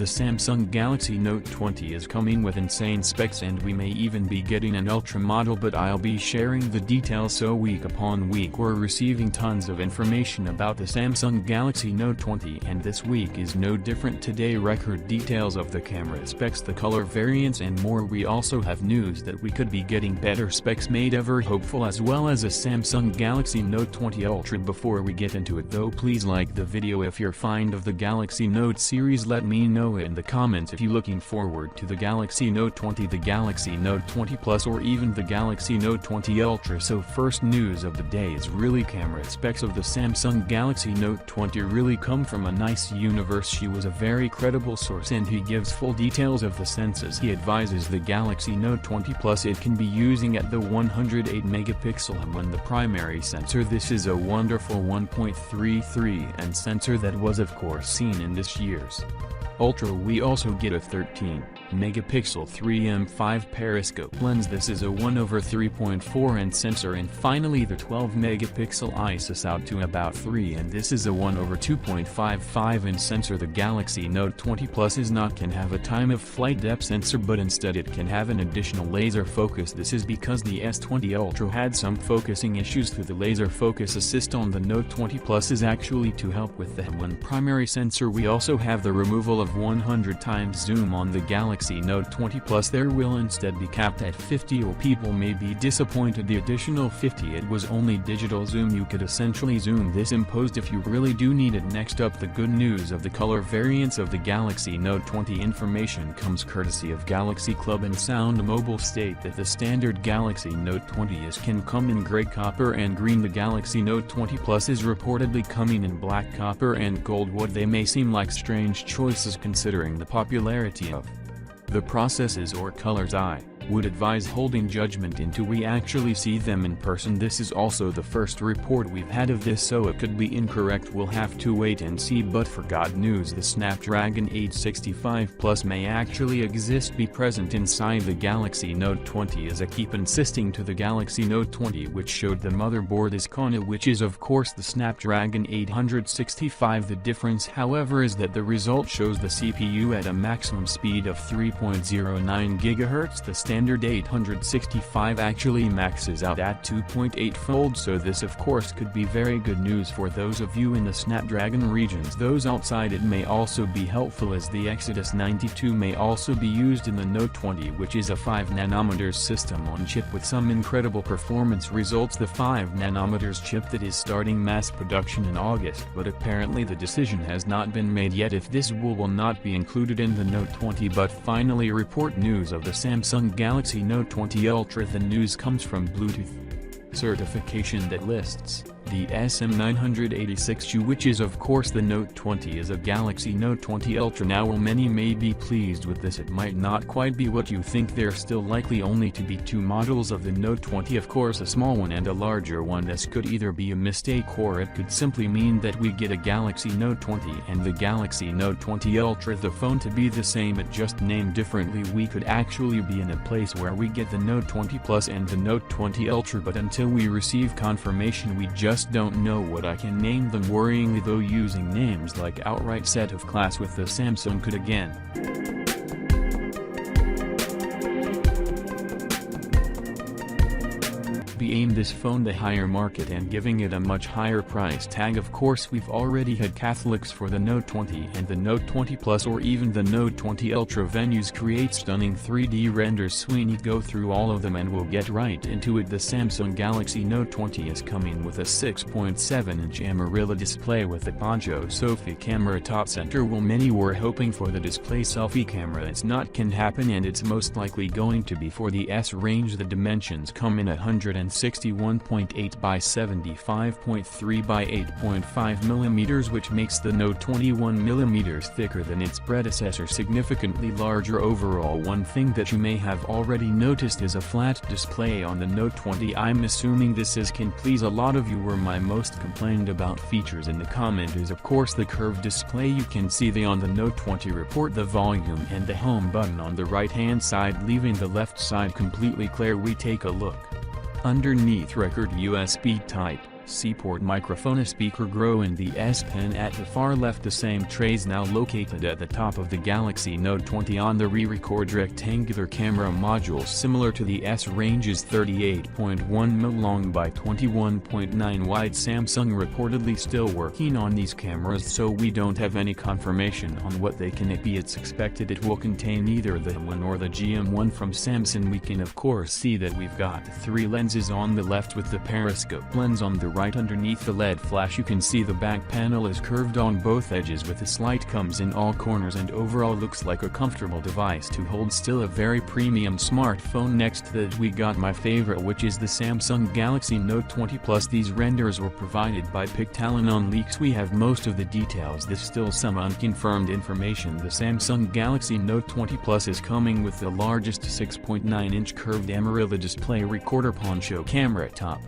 The Samsung Galaxy Note 20 is coming with insane specs, and we may even be getting an Ultra model, but I'll be sharing the details. So week upon week we're receiving tons of information about the Samsung Galaxy Note 20, and this week is no different. Today, record details of the camera specs, the color variants and more. We also have news that we could be getting better specs made ever hopeful, as well as a Samsung Galaxy Note 20 Ultra. Before we get into it though, please like the video if you're fond of the Galaxy Note series. Let me know in the comments if you're looking forward to the Galaxy Note 20, the Galaxy Note 20 Plus, or even the Galaxy Note 20 Ultra. So first news of the day is really camera specs of the Samsung Galaxy Note 20 really come from a nice universe. She was a very credible source, and he gives full details of the sensors he advises the Galaxy Note 20 Plus it can be using at the 108 megapixel and when the primary sensor. This is a wonderful 1.33 and sensor that was of course seen in this year's Ultra. We also get a 13 megapixel 3M5 periscope lens. This is a 1/3.4 and sensor, and finally the 12 megapixel ISOs out to about 3, and this is a 1/2.55 and sensor. The Galaxy Note 20 Plus can have a time of flight depth sensor, but instead it can have an additional laser focus. This is because the S20 Ultra had some focusing issues through the laser focus assist on the Note 20 Plus is actually to help with the M1 primary sensor. We also have the removal of 100 times zoom on the Galaxy Note 20 Plus. There will instead be capped at 50, or people may be disappointed the additional 50. It was only digital zoom. You could essentially zoom this imposed if you really do need it. Next up, the good news of the color variants of the Galaxy Note 20. Information comes courtesy of Galaxy Club and Mrnewmobile. State that the standard Galaxy Note 20 can come in gray, copper and green. The Galaxy Note 20 Plus is reportedly coming in black, copper and gold wood. They may seem like strange choices considering the popularity of the processes or colors. I would advise holding judgment until we actually see them in person. This is also the first report we've had of this, so it could be incorrect. We'll have to wait and see. But for good news, the Snapdragon 865 Plus may actually be present inside the Galaxy Note 20, as I keep insisting to the Galaxy Note 20, which showed the motherboard is Kona, which is of course the Snapdragon 865. The difference however is that the result shows the CPU at a maximum speed of 3.09 GHz. The standard 865 actually maxes out at 2.8-fold, so this of course could be very good news for those of you in the Snapdragon regions. Those outside it may also be helpful, as the Exodus 92 may also be used in the Note 20, which is a 5nm system on chip with some incredible performance results. The 5nm chip that is starting mass production in August, but apparently the decision has not been made yet if this will not be included in the Note 20. But finally, report news of the Samsung Galaxy Note 20 Ultra. The news comes from Bluetooth certification that lists the SM986U, which is of course the Note 20, is a Galaxy Note 20 Ultra. Now while many may be pleased with this, it might not quite be what you think. There still likely only to be two models of the Note 20, of course a small one and a larger one. This could either be a mistake or it could simply mean that we get a Galaxy Note 20 and the Galaxy Note 20 Ultra, the phone to be the same, it just named differently. We could actually be in a place where we get the Note 20 Plus and the Note 20 Ultra, but until we receive confirmation we just don't know what I can name them. Worryingly though, using names like outright set of class with the Samsung could again be aimed this phone the higher market and giving it a much higher price tag. Of course we've already had Catholics for the Note 20 and the Note 20 Plus, or even the Note 20 Ultra. Venues create stunning 3D renders. Sweeney go through all of them and we'll get right into it. The Samsung Galaxy Note 20 is coming with a 6.7-inch AMOLED display with a Poncho selfie camera top center. While many were hoping for the display selfie camera, it's not can happen, and it's most likely going to be for the S range. The dimensions come in at 161.8 by 75.3 by 8.5 mm, which makes the Note 21 mm thicker than its predecessor, significantly larger overall. One thing that you may have already noticed is a flat display on the Note 20. I'm assuming this can please a lot of you. Were my most complained about features in the comment is of course the curved display. You can see on the Note 20 report the volume and the home button on the right hand side, leaving the left side completely clear. We take a look underneath. Record USB type. C-port microphone, a speaker Grow, and the S Pen at the far left. The same trays now located at the top of the Galaxy Note 20. On the record rectangular camera modules similar to the S range's 38.1 mm long by 21.9 wide. Samsung reportedly still working on these cameras, so we don't have any confirmation on what they can be. It's expected it will contain either the M1 or the GM1 from Samsung. We can of course see that we've got 3 lenses on the left with the periscope lens on the right. Underneath the LED flash you can see the back panel is curved on both edges with a slight comes in all corners, and overall looks like a comfortable device to hold. Still a very premium smartphone. Next to that we got my favorite, which is the Samsung Galaxy Note 20 Plus. These renders were provided by Pictalon. On leaks we have most of the details. There's still some unconfirmed information. The Samsung Galaxy Note 20 Plus is coming with the largest 6.9-inch curved AMOLED display, recorder, poncho camera, top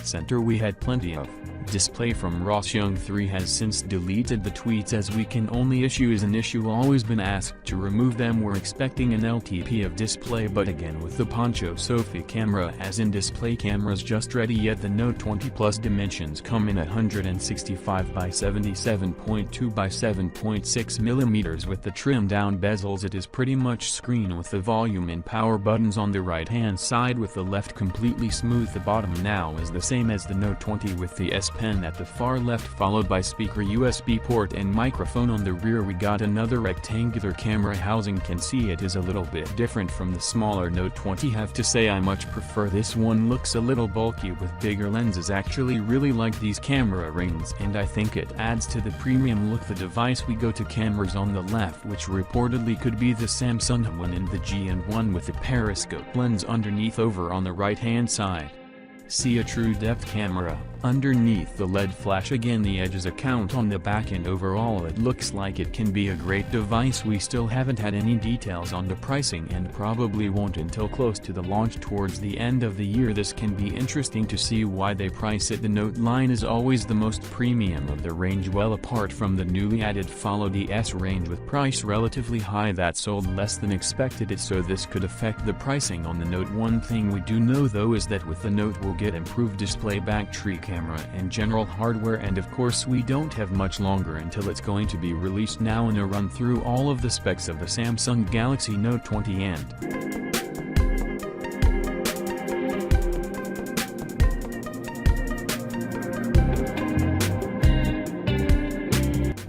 center we had plenty of. Display from Ross Young 3 has since deleted the tweets, as we can only issue is an issue. Always been asked to remove them. We're expecting an LTP of display, but again with the poncho Sophie camera as in display cameras just ready. Yet the Note 20 Plus dimensions come in at 165 by 77.2 by 7.6 mm with the trimmed down bezels. It is pretty much screen with the volume and power buttons on the right hand side, with the left completely smooth. The bottom now is the same as the Note 20 with the S Pen at the far left, followed by speaker, USB port, and microphone. On the rear we got another rectangular camera housing. Can see it is a little bit different from the smaller Note 20. Have to say I much prefer this one. Looks a little bulky with bigger lenses. Actually really like these camera rings, and I think it adds to the premium look. The device we go to cameras on the left, which reportedly could be the Samsung one and the GN1 with the periscope lens underneath. Over on the right hand side see a true depth camera. Underneath the LED flash again the edges account on the back, and overall it looks like it can be a great device. We still haven't had any details on the pricing and probably won't until close to the launch towards the end of the year. This can be interesting to see why they price it. The Note line is always the most premium of the range, well apart from the newly added follow the S range with price relatively high that sold less than expected, so this could affect the pricing on the Note. One thing we do know though is that with the Note we'll get improved display, battery, camera, and general hardware, and of course we don't have much longer until it's going to be released. Now in a run through all of the specs of the Samsung Galaxy Note 20 and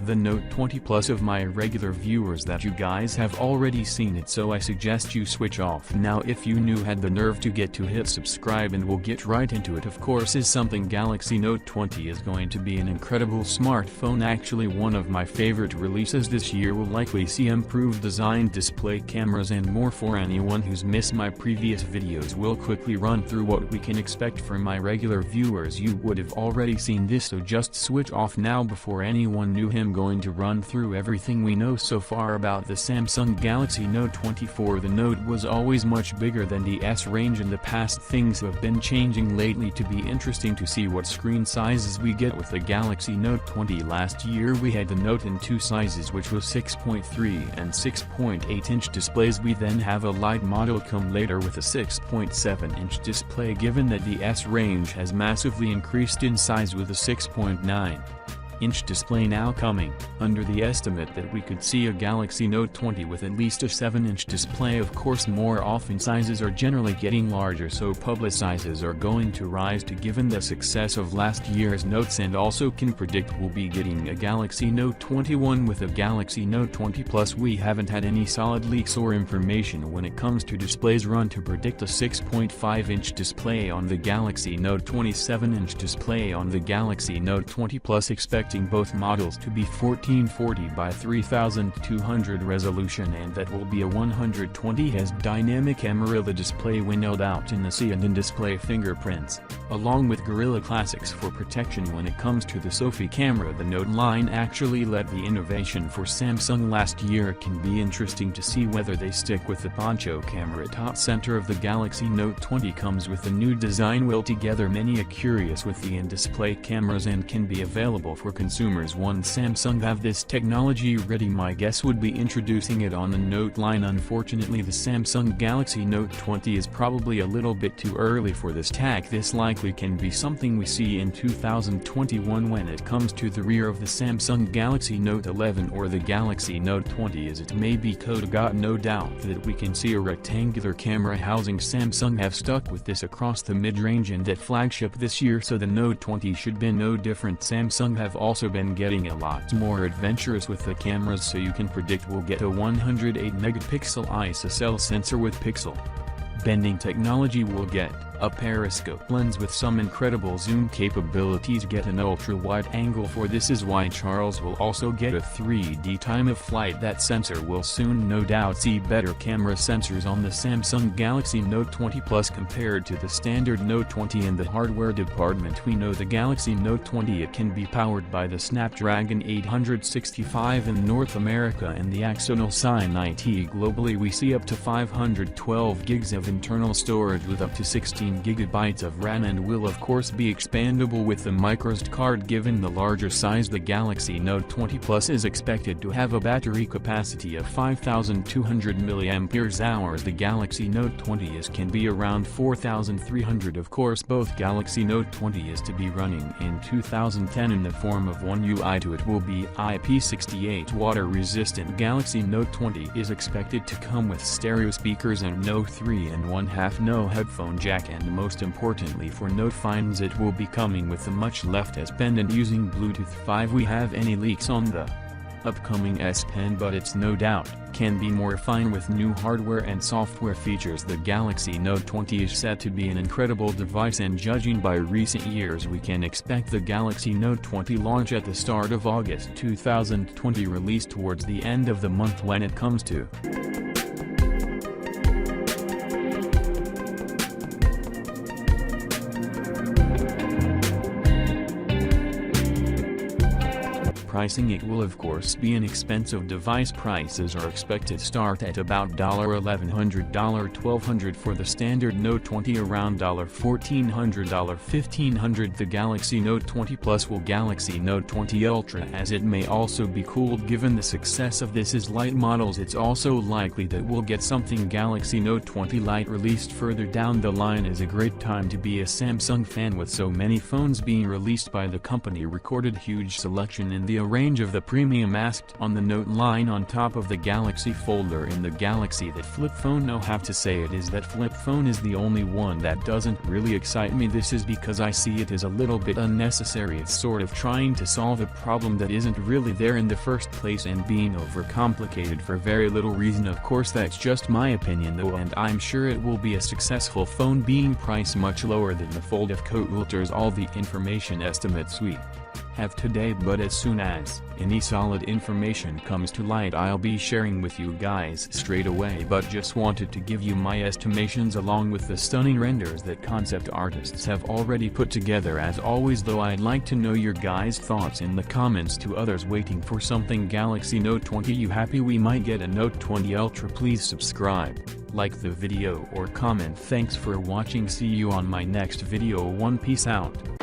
the Note 20 Plus. Of my regular viewers that you guys have already seen it, so I suggest you switch off now. If you knew, had the nerve to get to hit subscribe, and we'll get right into it. Of course is something Galaxy Note 20 is going to be an incredible smartphone, actually one of my favorite releases this year. Will likely see improved design, display, cameras, and more. For anyone who's missed my previous videos, we'll quickly run through what we can expect. For my regular viewers, you would have already seen this, so just switch off now before anyone knew him. Going to run through everything we know so far about the Samsung Galaxy Note 24. The Note was always much bigger than the S range in the past. Things have been changing lately. To be interesting to see what screen sizes we get with the Galaxy Note 20. Last year we had the Note in 2 sizes, which was 6.3 and 6.8-inch displays. We then have a light model come later with a 6.7-inch display. Given that the S range has massively increased in size with a 6.9-inch display now coming, under the estimate that we could see a Galaxy Note 20 with at least a 7-inch display. Of course more often sizes are generally getting larger, so public sizes are going to rise too, given the success of last year's Notes, and also can predict we'll be getting a Galaxy Note 21 with a Galaxy Note 20 Plus. We haven't had any solid leaks or information when it comes to displays. Run to predict a 6.5-inch display on the Galaxy Note, 27-inch display on the Galaxy Note 20 Plus. Expecting both models to be 1440 by 3200 resolution, and that will be a 120 Hz dynamic AMOLED display winnowed out in the C and in-display fingerprints, along with Gorilla Classics for protection. When it comes to the Sophie camera, the Note line actually led the innovation for Samsung last year. It can be interesting to see whether they stick with the poncho camera. Top center of the Galaxy Note 20 comes with a new design. Well together many are curious with the in-display cameras and can be available for consumers want Samsung have this technology ready. My guess would be introducing it on the Note line. Unfortunately, the Samsung Galaxy Note 20 is probably a little bit too early for this tech. This likely can be something we see in 2021 when it comes to the rear of the Samsung Galaxy Note 11 or the Galaxy Note 20, as it may be code. Got no doubt that we can see a rectangular camera housing. Samsung have stuck with this across the mid-range and at flagship this year, so the Note 20 should be no different. Samsung have also been getting a lot more adventurous with the cameras, so you can predict we'll get a 108 megapixel ISOCELL sensor with pixel bending technology. We'll get a periscope lens with some incredible zoom capabilities, get an ultra-wide angle. For this is why Charles will also get a 3D time of flight. That sensor will soon no doubt see better camera sensors on the Samsung Galaxy Note 20 Plus compared to the standard Note 20. In the hardware department, we know the Galaxy Note 20, it can be powered by the Snapdragon 865 in North America and the Exynos 90 globally. We see up to 512 gigs of internal storage with up to 16 GB of RAM, and will of course be expandable with the microSD card. Given the larger size, the Galaxy Note 20 Plus is expected to have a battery capacity of 5,200 mAh. The Galaxy Note 20 can be around 4,300. Of course, both Galaxy Note 20 is to be running in 2010 in the form of One UI 2. It will be IP68 water resistant. Galaxy Note 20 is expected to come with stereo speakers and no 3.5 no headphone jack, and most importantly for Note Finds, it will be coming with a much left S Pen and using Bluetooth 5. We have any leaks on the upcoming S Pen, but it's no doubt can be more refined with new hardware and software features. The Galaxy Note 20 is set to be an incredible device, and judging by recent years, we can expect the Galaxy Note 20 launch at the start of August 2020, release towards the end of the month. When it comes to pricing, it will of course be an expensive device. Prices are expected to start at about $1,100, $1,200 for the standard Note 20, around $1,400, $1,500. The Galaxy Note 20 Plus will Galaxy Note 20 Ultra, as it may also be cooled. Given the success of this as light models, it's also likely that we'll get something Galaxy Note 20 Lite released further down the line. Is a great time to be a Samsung fan with so many phones being released by the company. Recorded huge selection in the range of the premium asked on the Note line on top of the Galaxy folder in the Galaxy. That flip phone, no have to say it is that flip phone is the only one that doesn't really excite me. This is because I see it as a little bit unnecessary. It's sort of trying to solve a problem that isn't really there in the first place and being overcomplicated for very little reason. Of course, that's just my opinion though, and I'm sure it will be a successful phone, being priced much lower than the Fold. Of course, alters all the information estimates we have today, but as soon as any solid information comes to light, I'll be sharing with you guys straight away. But just wanted to give you my estimations along with the stunning renders that concept artists have already put together. As always though, I'd like to know your guys' thoughts in the comments. To others waiting for something Galaxy Note 20, you happy we might get a Note 20 Ultra? Please subscribe, like the video or comment. Thanks for watching. See you on my next video. One, peace out.